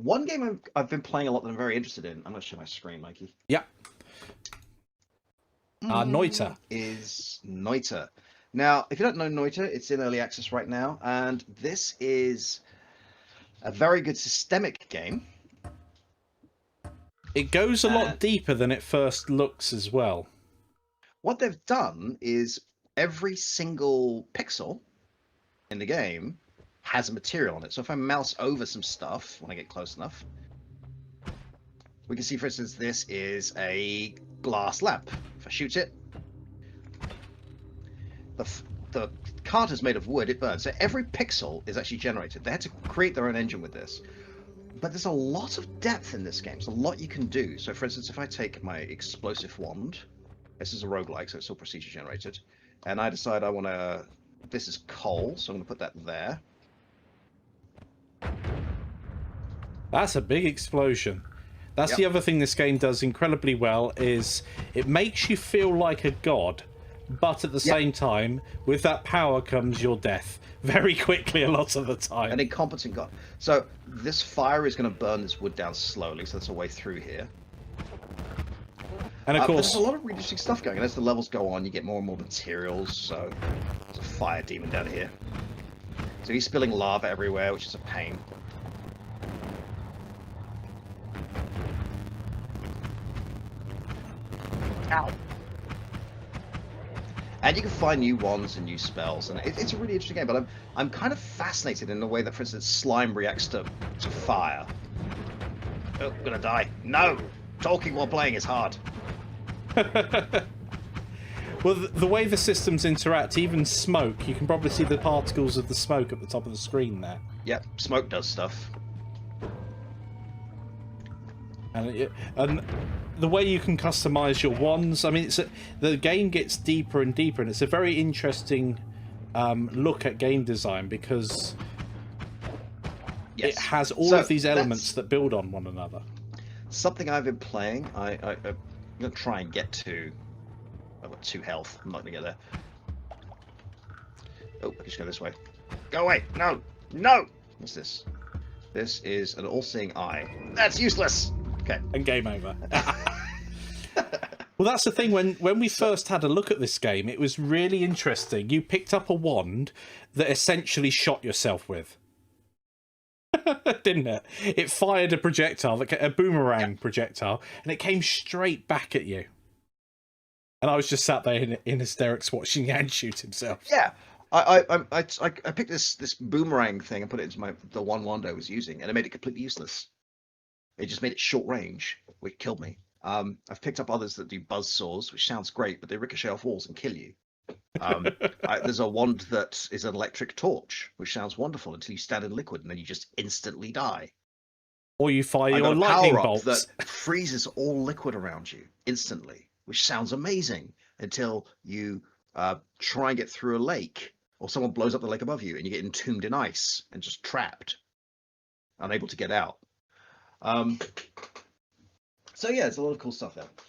one game I've been playing a lot that I'm very interested in. I'm going to share my screen, Mikey. Yeah. Noita. Is Noita. Now, if you don't know Noita, it's in early access right now, and this is a very good systemic game. It goes a lot deeper than it first looks as well. What they've done is every single pixel in the game has a material on it. So if I mouse over some stuff when I get close enough, we can see, for instance, this is a glass lamp. If I shoot it, the card is made of wood, it burns. So every pixel is actually generated. They had to create their own engine with this. But there's a lot of depth in this game. There's a lot you can do. So for instance, if I take my explosive wand, this is a roguelike, so it's all procedure generated, and I decide I want to, this is coal, so I'm going to put that there. That's a big explosion. That's the other thing this game does incredibly well, is it makes you feel like a god, but at the same time, with that power comes your death very quickly a lot of the time. An incompetent god. So this fire is going to burn this wood down slowly, so that's a way through here. And of course, there's a lot of really interesting stuff going on. As the levels go on, you get more and more materials. So there's a fire demon down here. So he's spilling lava everywhere, which is a pain. Ow. And you can find new wands and new spells, and it's a really interesting game. But I'm kind of fascinated in the way that, for instance, slime reacts to fire. Oh, I'm gonna die. No, talking while playing is hard. Well, the way the systems interact, even smoke, you can probably see the particles of the smoke at the top of the screen there. Yep, smoke does stuff. And the way you can customize your wands, I mean, the game gets deeper and deeper, and it's a very interesting look at game design, because it has all of these elements that build on one another. Something I've been playing, I'm going to try and get to... I've got 2 health. I'm not going to get there. Oh, I can just go this way. Go away! No! No! What's this? This is an all-seeing eye. That's useless! Okay. And game over. Well, that's the thing. When we first had a look at this game, it was really interesting. You picked up a wand that essentially shot yourself with. Didn't it? It fired a projectile, a boomerang projectile, and it came straight back at you. And I was just sat there in hysterics watching Yan shoot himself. Yeah, I picked this boomerang thing and put it into the one wand I was using, and it made it completely useless. It just made it short range, which killed me. I've picked up others that do buzz saws, which sounds great, but they ricochet off walls and kill you. There's a wand that is an electric torch, which sounds wonderful until you stand in liquid and then you just instantly die. Or you fire your lightning bolts that freezes all liquid around you instantly, which sounds amazing until you try and get through a lake, or someone blows up the lake above you and you get entombed in ice and just trapped, unable to get out. So yeah, there's a lot of cool stuff there.